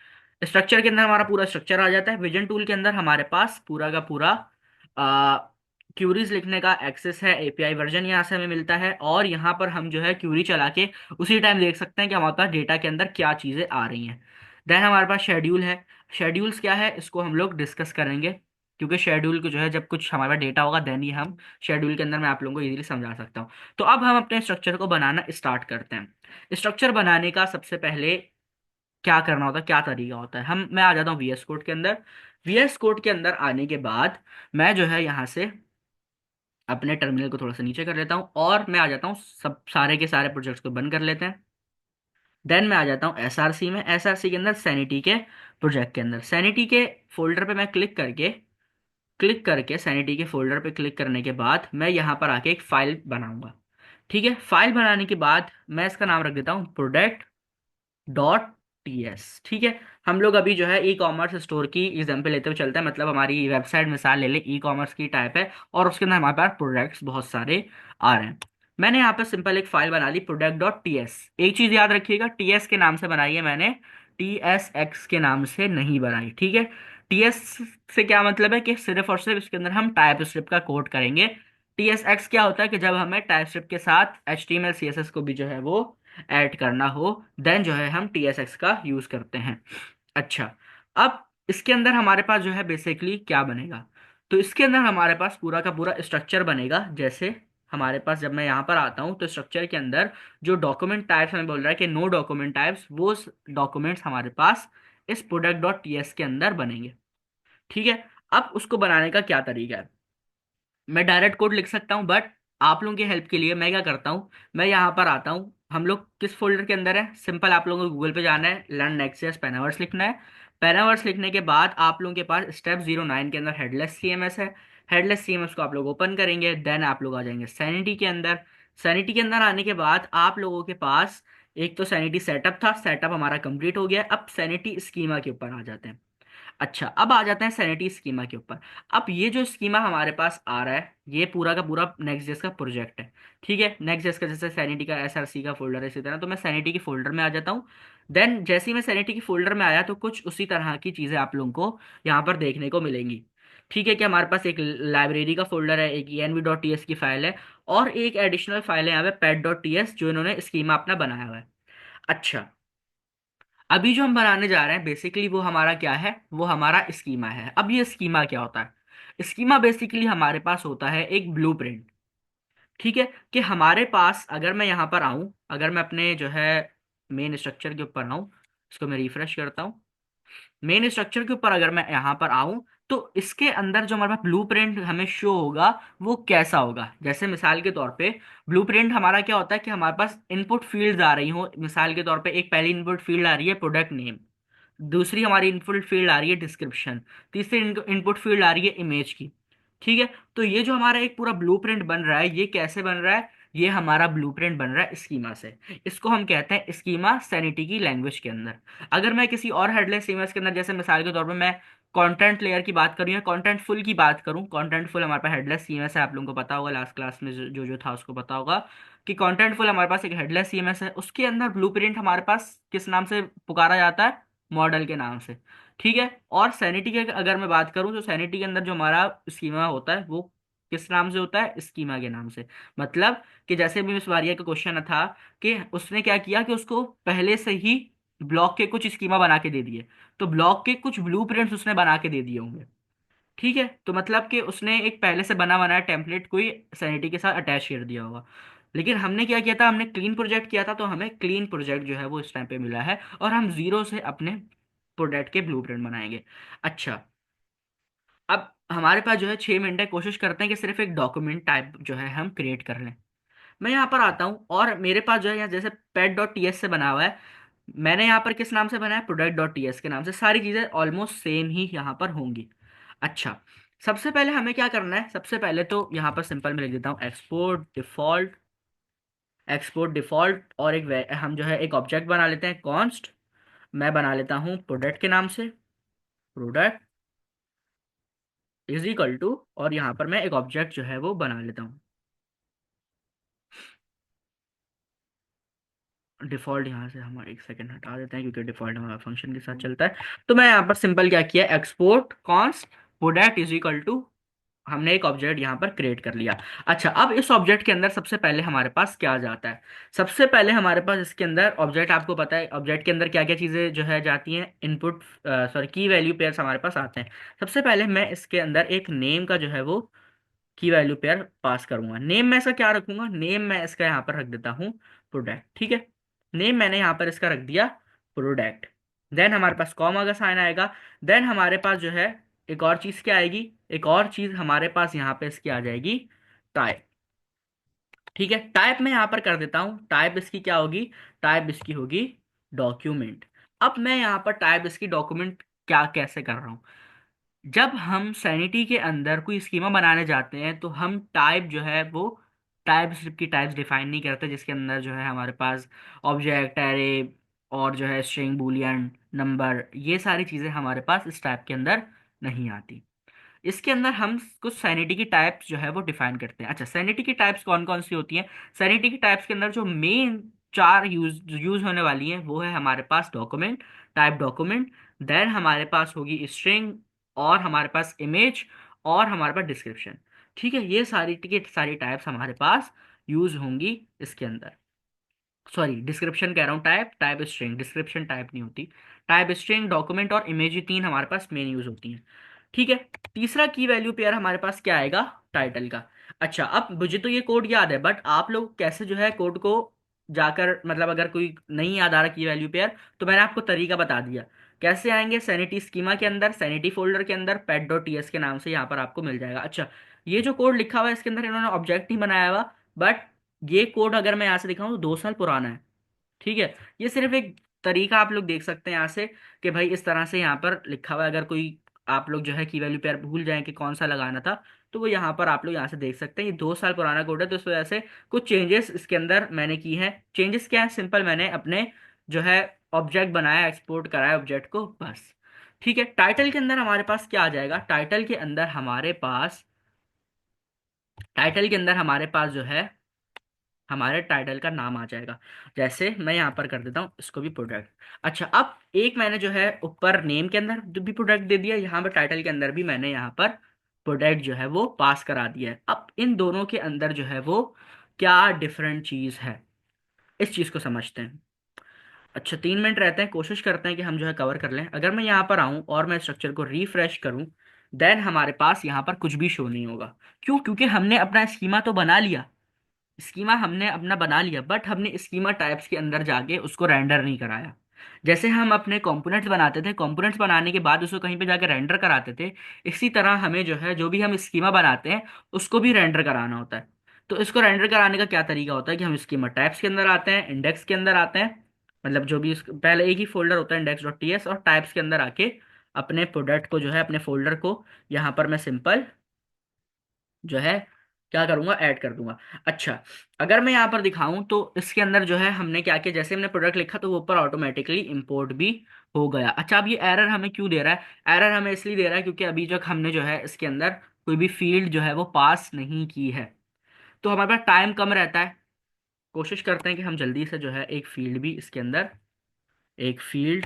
स्ट्रक्चर के अंदर हमारा पूरा स्ट्रक्चर आ जाता है। विजन टूल के अंदर हमारे पास पूरा का पूरा क्यूरीज लिखने का एक्सेस है, एपीआई वर्जन यहाँ से हमें मिलता है, और यहाँ पर हम जो है क्यूरी चला के उसी टाइम देख सकते हैं कि हमारे पास डेटा के अंदर क्या चीज़ें आ रही हैं। देन हमारे पास शेड्यूल है। शेड्यूल्स क्या है इसको हम लोग डिस्कस करेंगे, क्योंकि शेड्यूल को जो है जब कुछ हमारे पास डेटा होगा देन ही हम शेड्यूल के अंदर मैं आप लोगों को इजीली समझा सकता हूँ। तो अब हम अपने स्ट्रक्चर को बनाना स्टार्ट करते हैं। स्ट्रक्चर बनाने का सबसे पहले क्या करना होता है, क्या तरीका होता है, मैं आ जाता हूँ वीएस कोड के अंदर। वीएस कोड के अंदर आने के बाद मैं जो है यहाँ से अपने टर्मिनल को थोड़ा सा नीचे कर लेता हूँ, और मैं आ जाता हूँ सब सारे के सारे प्रोजेक्ट्स को बंद कर लेते हैं। देन मैं आ जाता हूँ एसआरसी में। एसआरसी के अंदर सैनिटी के प्रोजेक्ट के अंदर, सैनिटी के फोल्डर पे मैं क्लिक करके सैनिटी के फोल्डर पे क्लिक करने के बाद मैं यहाँ पर आके एक फाइल बनाऊंगा। ठीक है, फाइल बनाने के बाद मैं इसका नाम रख देता हूँ प्रोडक्ट.ts। ठीक है, हम लोग अभी जो है ई कॉमर्स स्टोर की एग्जाम्पल लेते हुए चलते हैं, मतलब हमारी वेबसाइट मिसाल ले ले, ई कॉमर्स की टाइप है, और उसके अंदर हमारे पास प्रोडक्ट्स बहुत सारे आ रहे हैं। मैंने यहाँ पे सिंपल एक फाइल बना ली प्रोडक्ट.ts। एक चीज याद रखिएगा, टीएस के नाम से बनाई है मैंने, TSX के नाम से नहीं बनाई। ठीक है, टीएस से क्या मतलब है कि सिर्फ और सिर्फ इसके अंदर हम टाइप स्क्रिप्ट का कोड करेंगे। TSX क्या होता है कि जब हमें टाइप स्क्रिप्ट के साथ HTML CSS को भी जो है वो ऐड करना हो, देन जो है हम TSX का यूज करते हैं। अच्छा, अब इसके अंदर हमारे पास जो है बेसिकली क्या बनेगा, तो इसके अंदर हमारे पास पूरा का पूरा स्ट्रक्चर बनेगा। जैसे हमारे पास जब मैं यहाँ पर आता हूँ तो स्ट्रक्चर के अंदर जो डॉक्यूमेंट टाइप्स हमें बोल रहा है कि नो डॉक्यूमेंट टाइप्स, वो डॉक्यूमेंट्स हमारे पास इस प्रोडक्ट.ts के अंदर बनेंगे। ठीक है, अब उसको बनाने का क्या तरीका है, मैं डायरेक्ट कोड लिख सकता हूँ, बट आप लोगों की हेल्प के लिए मैं क्या करता हूँ, मैं यहाँ पर आता हूँ। हम लोग किस फोल्डर के अंदर है, सिंपल आप लोगों को गूगल पे जाना है, लर्न नेक्स्ट पेनावर्स लिखना है। पेनावर्स लिखने के बाद आप लोगों के पास स्टेप 09 के अंदर हेडलेस सीएमएस है। हेडलेस सीएमएस को आप लोग ओपन करेंगे, देन आप लोग आ जाएंगे सैनिटी के अंदर। सैनिटी के अंदर आने के बाद आप लोगों के पास एक तो सैनिटी सेटअप था, सेटअप हमारा कंप्लीट हो गया। अब सैनिटी स्कीमा के ऊपर आ जाते हैं। अच्छा, अब आ जाते हैं सैनिटी स्कीमा के ऊपर। अब ये जो स्कीमा हमारे पास आ रहा है, ये पूरा का पूरा नेक्स्ट जेस का प्रोजेक्ट है। ठीक है, नेक्स्ट जेस का जैसे सैनिटी का एसआरसी का फोल्डर है, इसी तरह तो मैं सैनिटी के फोल्डर में आ जाता हूँ। देन जैसे ही मैं सैनिटी के फोल्डर में आया तो कुछ उसी तरह की चीज़ें आप लोगों को यहाँ पर देखने को मिलेंगी। ठीक है, कि हमारे पास एक लाइब्रेरी का फोल्डर है, एक env.ts की फाइल है, और एक एडिशनल फाइल है यहाँ पे pet.ts, जो इन्होंने स्कीमा अपना बनाया हुआ है। अच्छा, अभी जो हम बनाने जा रहे हैं बेसिकली वो हमारा क्या है, वो हमारा स्कीमा है। अब ये स्कीमा क्या होता है, स्कीमा बेसिकली हमारे पास होता है एक ब्लूप्रिंट। ठीक है, कि हमारे पास अगर मैं यहाँ पर आऊँ, अगर मैं अपने जो है मेन स्ट्रक्चर के ऊपर आऊँ, इसको मैं रिफ्रेश करता हूँ। मेन स्ट्रक्चर के ऊपर अगर मैं यहाँ पर आऊं तो इसके अंदर जो हमारे पास ब्लूप्रिंट हमें शो होगा वो कैसा होगा, जैसे मिसाल के तौर पे ब्लूप्रिंट हमारा क्या होता है कि हमारे पास इनपुट फील्ड्स आ रही हो। मिसाल के तौर पे एक पहली इनपुट फील्ड आ रही है प्रोडक्ट नेम, दूसरी हमारी इनपुट फील्ड आ रही है डिस्क्रिप्शन, तीसरी इनपुट फील्ड आ रही है इमेज की। ठीक है, तो ये जो हमारा एक पूरा ब्लूप्रिंट बन रहा है, ये कैसे बन रहा है, ये हमारा ब्लूप्रिंट बन रहा है स्कीमा से। इसको हम कहते हैं स्कीमा सैनिटी की लैंग्वेज के अंदर। अगर मैं किसी और हेडलेस सीमस के अंदर, जैसे मिसाल के तौर पर मैं कंटेंट लेयर की बात करूँ या कंटेंट फुल की बात करूँ, कंटेंट फुल हमारे पास हेडलेस सीएमएस है, आप लोगों को पता होगा, लास्ट क्लास में जो था उसको पता होगा कि कंटेंट फुल हमारे पास एक हेडलेस सीएमएस है। उसके अंदर ब्लूप्रिंट हमारे पास किस नाम से पुकारा जाता है? मॉडल के नाम से। ठीक है। और सैनिटी के अगर मैं बात करूँ तो सैनिटी के अंदर जो हमारा स्कीमा होता है वो किस नाम से होता है? स्कीमा के नाम से। मतलब कि जैसे भी मिस वारिया का क्वेश्चन था कि उसने क्या किया कि उसको पहले से ही ब्लॉक के कुछ स्कीमा बना के दे दिए, तो ब्लॉक के कुछ ब्लूप्रिंट्स उसने बना के दे दिए होंगे। ठीक है। तो मतलब कि उसने एक पहले से बना बनाया टेम्पलेट कोई सैनिटी के साथ अटैच कर दिया होगा। लेकिन हमने क्या किया था? हमने क्लीन प्रोजेक्ट किया था, तो हमें क्लीन प्रोजेक्ट जो है वो इस टाइम पे मिला है, और हम जीरो से अपने प्रोडक्ट के ब्लूप्रिंट बनाएंगे। अच्छा, अब हमारे पास जो है 6 मिनट है, कोशिश करते हैं कि सिर्फ एक डॉक्यूमेंट टाइप जो है हम क्रिएट कर लें। मैं यहाँ पर आता हूँ और मेरे पास जो है यहाँ जैसे pet डॉट टी एस से बना हुआ है। मैंने यहाँ पर किस नाम से बनाया? प्रोडक्ट डॉट टी एस के नाम से। सारी चीज़ें ऑलमोस्ट सेम ही यहाँ पर होंगी। अच्छा, सबसे पहले हमें क्या करना है? सबसे पहले तो यहाँ पर सिंपल में लिख देता हूँ एक्सपोर्ट डिफॉल्ट। एक्सपोर्ट डिफॉल्ट और एक हम जो है एक ऑब्जेक्ट बना लेते हैं कॉन्स्ट। मैं बना लेता हूँ प्रोडक्ट के नाम से। प्रोडक्ट इज इक्वल टू, और यहाँ पर मैं एक ऑब्जेक्ट जो है वो बना लेता हूँ डिफॉल्ट। यहाँ से हम एक सेकंड हटा देते हैं क्योंकि डिफॉल्ट हमारा फंक्शन के साथ चलता है। तो मैं यहाँ पर सिंपल क्या किया? Export const product is equal to, हमने एक ऑब्जेक्ट यहाँ पर क्रिएट कर लिया। अच्छा, अब इस ऑब्जेक्ट के अंदर सबसे पहले हमारे पास क्या जाता है? सबसे पहले हमारे पास इसके अंदर ऑब्जेक्ट, आपको पता है ऑब्जेक्ट के अंदर क्या क्या चीज़ें जो है जाती हैं? इनपुट, सॉरी, की वैल्यू पेयर्स हमारे पास आते हैं। सबसे पहले मैं इसके अंदर एक नेम का जो है वो की वैल्यू पेयर पास करूंगा। नेम मैं इसका क्या रखूंगा? नेम मैं इसका यहाँ पर रख देता हूँ प्रोडक्ट। ठीक है। नेम मैंने यहाँ पर इसका रख दिया प्रोडक्ट। देन हमारे पास कॉमा का साइन आएगा। देन हमारे पास जो है एक और चीज क्या आएगी? एक और चीज हमारे पास यहाँ पे इसकी आ जाएगी टाइप। ठीक है। टाइप मैं यहाँ पर कर देता हूँ, टाइप इसकी क्या होगी? टाइप इसकी होगी डॉक्यूमेंट। अब मैं यहाँ पर टाइप इसकी डॉक्यूमेंट क्या कैसे कर रहा हूँ? जब हम सैनिटी के अंदर कोई स्कीमा बनाने जाते हैं तो हम टाइप जो है वो टाइप स्ट्रिप की टाइप्स डिफाइन नहीं करते, जिसके अंदर जो है हमारे पास ऑब्जेक्ट, एरे और जो है स्ट्रिंग, बूलियन, नंबर, ये सारी चीज़ें हमारे पास इस टाइप के अंदर नहीं आती। इसके अंदर हम कुछ सैनिटी की टाइप्स जो है वो डिफाइन करते हैं। अच्छा, सैनिटी की टाइप्स कौन कौन सी होती हैं? सैनिटी की टाइप्स के अंदर जो मेन चार यूज होने वाली हैं वो है हमारे पास डॉक्यूमेंट, टाइप डॉक्यूमेंट, देन हमारे पास होगी स्ट्रिंग, और हमारे पास इमेज, और हमारे पास डिस्क्रिप्शन। ठीक है। ये सारी की सारी टाइप्स हमारे पास यूज होंगी इसके अंदर। सॉरी, डिस्क्रिप्शन कह रहा हूँ, type, type string, description type नहीं होती। टाइप स्ट्रिंग, डॉक्यूमेंट और इमेज, ये तीन हमारे पास मेन यूज होती हैं। ठीक है। तीसरा की वैल्यू पेयर हमारे पास क्या आएगा? टाइटल का। अच्छा, अब मुझे तो ये कोड याद है, बट आप लोग कैसे जो है कोड को जाकर, मतलब अगर कोई नहीं याद आ रहा की वैल्यू पेयर, तो मैंने आपको तरीका बता दिया कैसे आएंगे। सैनिटी स्कीमा के अंदर, सैनिटी फोल्डर के अंदर pet डॉट टी एस के नाम से यहाँ पर आपको मिल जाएगा। अच्छा, ये जो कोड लिखा हुआ है इसके अंदर इन्होंने ऑब्जेक्ट नहीं बनाया हुआ, बट ये कोड अगर मैं यहाँ से दिखाऊं तो 2 साल पुराना है। ठीक है। ये सिर्फ एक तरीका आप लोग देख सकते हैं यहाँ से कि भाई इस तरह से यहाँ पर लिखा हुआ है। अगर कोई आप लोग जो है की वैल्यू पेयर भूल जाएं कि कौन सा लगाना था, तो वो यहाँ पर आप लोग यहाँ से देख सकते हैं। ये 2 साल पुराना कोड है, तो इस वजह से कुछ चेंजेस इसके अंदर मैंने की हैं। चेंजेस क्या है? सिंपल, मैंने अपने जो है ऑब्जेक्ट बनाया, एक्सपोर्ट कराया ऑब्जेक्ट को, बस। ठीक है। टाइटल के अंदर हमारे पास क्या आ जाएगा? टाइटल के अंदर हमारे पास जो है हमारे टाइटल का नाम आ जाएगा। जैसे मैं यहाँ पर कर देता हूँ इसको भी प्रोडक्ट। अच्छा, अब एक मैंने जो है ऊपर नेम के अंदर भी प्रोडक्ट दे दिया, यहाँ पर टाइटल के अंदर भी मैंने यहाँ पर प्रोडक्ट जो है वो पास करा दिया है। अब इन दोनों के अंदर जो है वो क्या डिफरेंट चीज़ है, इस चीज़ को समझते हैं। अच्छा, 3 मिनट रहते हैं, कोशिश करते हैं कि हम जो है कवर कर लें। अगर मैं यहाँ पर आऊँ और मैं स्ट्रक्चर को रिफ्रेश करूँ, देन हमारे पास यहाँ पर कुछ भी शो नहीं होगा। क्यों? क्योंकि हमने अपना स्कीमा तो बना लिया, स्कीमा हमने अपना बना लिया, बट हमने स्कीमा टाइप्स के अंदर जाके उसको रेंडर नहीं कराया। जैसे हम अपने कंपोनेंट्स बनाते थे, कंपोनेंट्स बनाने के बाद उसको कहीं पे जाके रेंडर कराते थे, इसी तरह हमें जो है जो भी हम स्कीमा बनाते हैं उसको भी रेंडर कराना होता है। तो इसको रेंडर कराने का क्या तरीका होता है कि हम स्कीमा टाइप्स के अंदर आते हैं, इंडेक्स के अंदर आते हैं, मतलब जो भी पहले एक ही फोल्डर होता है इंडेक्स डॉट टी एस, और टाइप्स के अंदर आके अपने प्रोडक्ट को जो है अपने फोल्डर को यहाँ पर मैं सिंपल जो है क्या करूंगा, ऐड कर दूंगा। अच्छा, अगर मैं यहाँ पर दिखाऊं तो इसके अंदर जो है हमने क्या किया, जैसे हमने प्रोडक्ट लिखा तो वो ऊपर ऑटोमेटिकली इंपोर्ट भी हो गया। अच्छा, अब ये एरर हमें क्यों दे रहा है? एरर हमें इसलिए दे रहा है क्योंकि अभी तक हमने जो है इसके अंदर कोई भी फील्ड जो है वो पास नहीं की है। तो हमारे पास टाइम कम रहता है। कोशिश करते हैं कि हम जल्दी से जो है एक फील्ड भी इसके अंदर, एक फील्ड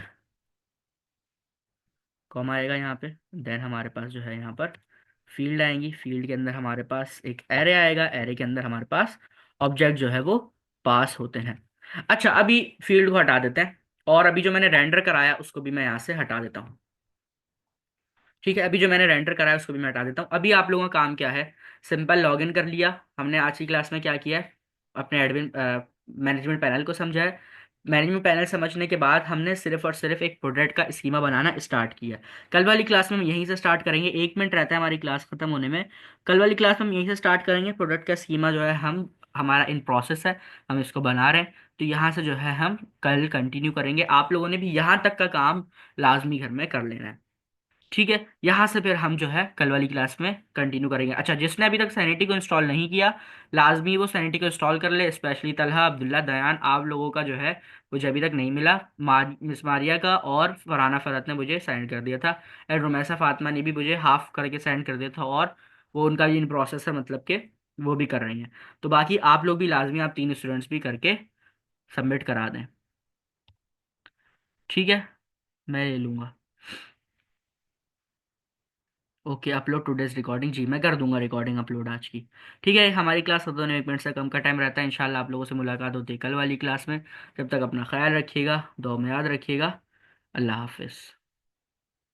कॉम आएगा यहाँ पे, देन हमारे पास जो है यहाँ पर फील्ड आएंगी, फील्ड के अंदर हमारे पास एक एरे आएगा, एरे के अंदर हमारे पास ऑब्जेक्ट जो है वो पास होते हैं। अच्छा, अभी फील्ड को हटा देते हैं, और अभी जो मैंने रेंडर कराया उसको भी मैं यहाँ से हटा देता हूँ। ठीक है, अभी जो मैंने रेंडर करा है उसको भी मैं हटा देता हूँ। अभी आप लोगों का काम क्या है, सिंपल लॉगिन कर लिया। हमने आज की क्लास में क्या किया है, अपने एडमिन मैनेजमेंट पैनल को समझा है। मैनेजमेंट पैनल समझने के बाद हमने सिर्फ और सिर्फ एक प्रोडक्ट का स्कीमा बनाना स्टार्ट किया। कल वाली क्लास में हम यहीं से स्टार्ट करेंगे, 1 मिनट रहता है हमारी क्लास खत्म होने में। कल वाली क्लास में हम यहीं से स्टार्ट करेंगे, प्रोडक्ट का स्कीमा जो है हम, हमारा इन प्रोसेस है, हम इसको बना रहे हैं। तो यहाँ से जो है हम कल कंटिन्यू करेंगे। आप लोगों ने भी यहाँ तक का काम लाजमी घर में कर लेना है। ठीक है, यहाँ से फिर हम जो है कल वाली क्लास में कंटिन्यू करेंगे। अच्छा, जिसने अभी तक सैनिटी को इंस्टॉल नहीं किया, लाजमी वो सैनिटी को इंस्टॉल कर ले। स्पेशली तलहा, अब्दुल्ला, दयान, आप लोगों का जो है मुझे अभी तक नहीं मिला। मिस मारिया का और फरहाना फरहत ने मुझे सेंड कर दिया था, एंड रोमैसा फातिमा ने भी मुझे हाफ करके सेंड कर दिया था, और वो उनका भी इन प्रोसेस है, मतलब कि वो भी कर रही हैं। तो बाकी आप लोग भी लाजमी, आप 3 स्टूडेंट्स भी करके सबमिट करा दें। ठीक है, मैं ले लूँगा। ओके, अपलोड टुडेज रिकॉर्डिंग, जी मैं कर दूंगा रिकॉर्डिंग अपलोड आज की। ठीक है, हमारी क्लास खत्म होने में 1 मिनट से कम का टाइम रहता है। इंशाल्लाह आप लोगों से मुलाकात होती है कल वाली क्लास में। जब तक अपना ख्याल रखिएगा, दुआ में याद रखिएगा। अल्लाह हाफिज़।